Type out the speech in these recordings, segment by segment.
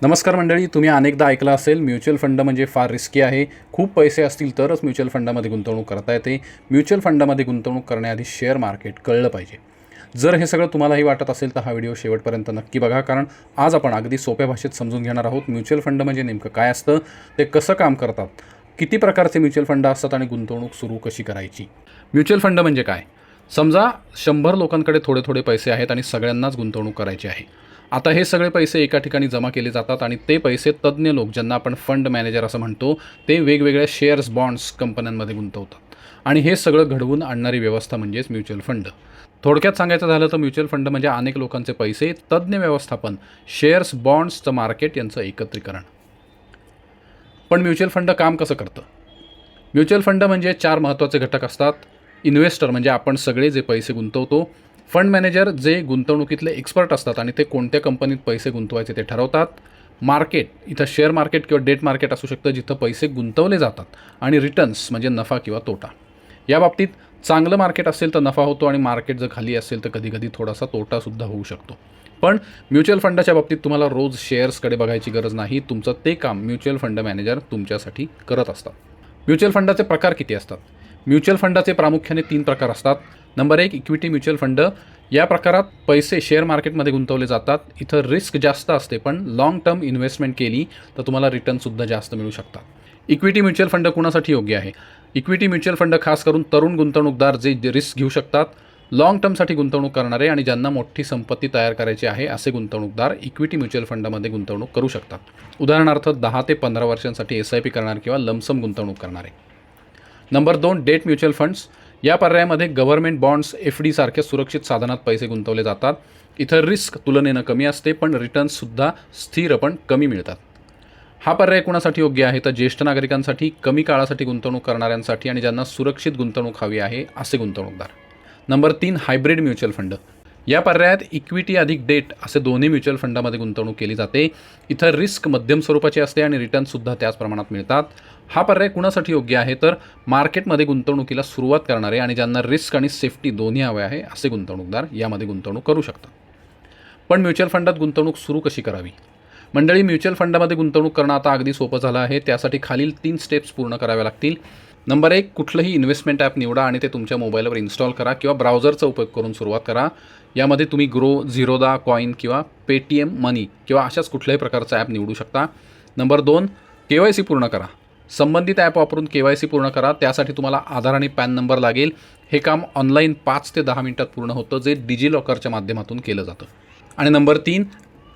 नमस्कार मंडळी, तुम्ही अनेकदा ऐकलं असेल म्युच्युअल फंड म्हणजे फार रिस्की आहे. खूप पैसे असतील तरच म्युच्युअल फंडामध्ये गुंतवणूक करता येते. म्युच्युअल फंडामध्ये गुंतवणूक करण्याआधी शेअर मार्केट कळलं पाहिजे. जर हे सगळं तुम्हालाही वाटत असेल तर हा व्हिडिओ शेवटपर्यंत नक्की बघा, कारण आज आपण अगदी सोप्या भाषेत समजून घेणार आहोत म्युच्युअल फंड म्हणजे नेमकं काय असतं, ते कसं काम करतात, किती प्रकारचे म्युच्युअल फंड असतात आणि गुंतवणूक सुरू कशी करायची. म्युच्युअल फंड म्हणजे काय? समजा 100 लोकांकडे थोडे थोडे पैसे आहेत आणि सगळ्यांनाच गुंतवणूक करायची आहे. आता हे सगळे पैसे एका ठिकाणी जमा केले जातात आणि ते पैसे तज्ज्ञ लोक, ज्यांना आपण फंड मॅनेजर असं म्हणतो, ते वेगवेगळ्या शेअर्स, बॉन्ड्स कंपन्यांमध्ये गुंतवतात आणि हे सगळं घडवून आणणारी व्यवस्था म्हणजेच म्युच्युअल फंड. थोडक्यात सांगायचं झालं तर म्युच्युअल फंड म्हणजे अनेक लोकांचे पैसे, तज्ज्ञ व्यवस्थापन, शेअर्स, बॉन्ड्सचं मार्केट यांचं एकत्रीकरण. पण म्युच्युअल फंड काम कसं करतं? म्युच्युअल फंड म्हणजे 4 महत्त्वाचे घटक असतात. इन्व्हेस्टर म्हणजे आपण सगळे जे पैसे गुंतवतो. फंड मॅनेजर जे गुंतवणुकीतले एक्सपर्ट असतात आणि ते कोणत्या कंपनीत पैसे गुंतवायचे ते ठरवतात. मार्केट, इथं शेअर मार्केट किंवा डेट मार्केट असू शकतं, जिथं पैसे गुंतवले जातात. आणि रिटर्न्स म्हणजे नफा किंवा तोटा. या बाबतीत चांगलं मार्केट असेल तर नफा होतो आणि मार्केट जर खाली असेल तर कधीकधी थोडासा तोटासुद्धा होऊ शकतो. पण म्युच्युअल फंडाच्या बाबतीत तुम्हाला रोज शेअर्सकडे बघायची गरज नाही. तुमचं ते काम म्युच्युअल फंड मॅनेजर तुमच्यासाठी करत असतात. म्युच्युअल फंडाचे प्रकार किती असतात? म्युच्युअल फंडाचे प्रामुख्याने 3 प्रकार असतात. Number 1, equity mutual fund. या प्रकारात पैसे शेअर मार्केटमध्ये गुंतवले जातात. इथं रिस्क जास्त असते, पण लाँग टर्म इन्व्हेस्टमेंट केली तर तुम्हाला रिटर्नसुद्धा जास्त मिळू शकतात. इक्विटी म्युच्युअल फंड कुणासाठी योग्य आहे? इक्विटी म्युच्युअल फंड खास करून तरुण गुंतवणूकदार जे रिस्क घेऊ शकतात, लाँग टर्मसाठी गुंतवणूक करणारे आणि ज्यांना मोठी संपत्ती तयार करायची आहे असे गुंतवणूकदार इक्विटी म्युच्युअल फंडामध्ये गुंतवणूक करू शकतात. उदाहरणार्थ 10 ते 15 वर्षांसाठी SIP करणारे किंवा लमसम गुंतवणूक करणारे. Number 2, date mutual funds. या पर्यायामध्ये गव्हर्नमेंट बॉन्ड्स, FD सारख्या सुरक्षित साधनात पैसे गुंतवले जातात. इथं रिस्क तुलनेनं कमी असते, पण रिटर्न्ससुद्धा स्थिर पण कमी मिळतात. हा पर्याय कुणासाठी योग्य आहे? तर ज्येष्ठ नागरिकांसाठी, कमी काळासाठी गुंतवणूक करणाऱ्यांसाठी आणि ज्यांना सुरक्षित गुंतवणूक हवी आहे असे गुंतवणूकदार. Number 3, hybrid mutual fund. या पर्यायात इक्विटी अधिक डेट असे दोन्ही म्युच्युअल फंडामध्ये गुंतवणूक केली जाते. इथं रिस्क मध्यम स्वरूपाची असते आणि रिटर्नसुद्धा त्याच प्रमाणात मिळतात. हा पर्याय कुणासाठी योग्य आहे? तर मार्केटमध्ये गुंतवणुकीला सुरुवात करणारे आणि ज्यांना रिस्क आणि सेफ्टी दोन्ही हवे आहे असे गुंतवणूकदार यामध्ये गुंतवणूक करू शकतात. पण म्युच्युअल फंडात गुंतवणूक सुरू कशी करावी? मंडळी, म्युच्युअल फंडामध्ये गुंतवणूक करणं आता अगदी सोपं झालं आहे. त्यासाठी खालील 3 स्टेप्स पूर्ण कराव्या लागतील. नंबर 1, कुठलंही इन्व्हेस्टमेंट ॲप निवडा आणि ते तुमच्या मोबाईलवर इन्स्टॉल करा किंवा ब्राउझरचा उपयोग करून सुरुवात करा. यामध्ये तुम्ही ग्रो, झिरोदा, कॉइन किंवा पेटीएम मनी किंवा अशाच कुठल्याही प्रकारचा ॲप निवडू शकता. नंबर 2, KYC पूर्ण करा. संबंधित ॲप वापरून KYC पूर्ण करा. त्यासाठी तुम्हाला आधार आणि पॅन नंबर लागेल. हे काम ऑनलाईन 5 ते 10 मिनिटात पूर्ण होतं, जे डिजिलॉकरच्या माध्यमातून केलं जातं. आणि नंबर 3,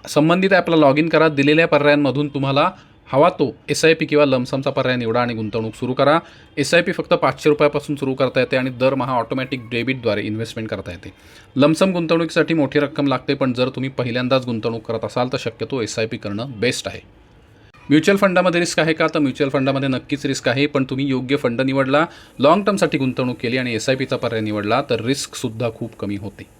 संबंधित ॲपला लॉग इन करा. दिलेल्या पर्यायांमधून तुम्हाला हवा तो SIP किंवा लमसमचा पर्याय निवडा आणि गुंतवणूक सुरू करा. SIP फक्त ₹500 सुरू करता येते आणि दरमहा ऑटोमॅटिक डेबिटद्वारे इन्व्हेस्टमेंट करता येते. लमसम गुंतवणुकीसाठी मोठी रक्कम लागते, पण जर तुम्ही पहिल्यांदाच गुंतवणूक करत असाल तर शक्यतो SIP करणं बेस्ट आहे. म्युच्युअल फंडामध्ये रिस्क आहे का? तर म्युच्युअल फंडामध्ये नक्कीच रिस्क आहे, पण तुम्ही योग्य फंड निवडला, लाँग टर्मसाठी गुंतवणूक केली आणि SIPचा पर्याय निवडला तर रिस्कसुद्धा खूप कमी होते.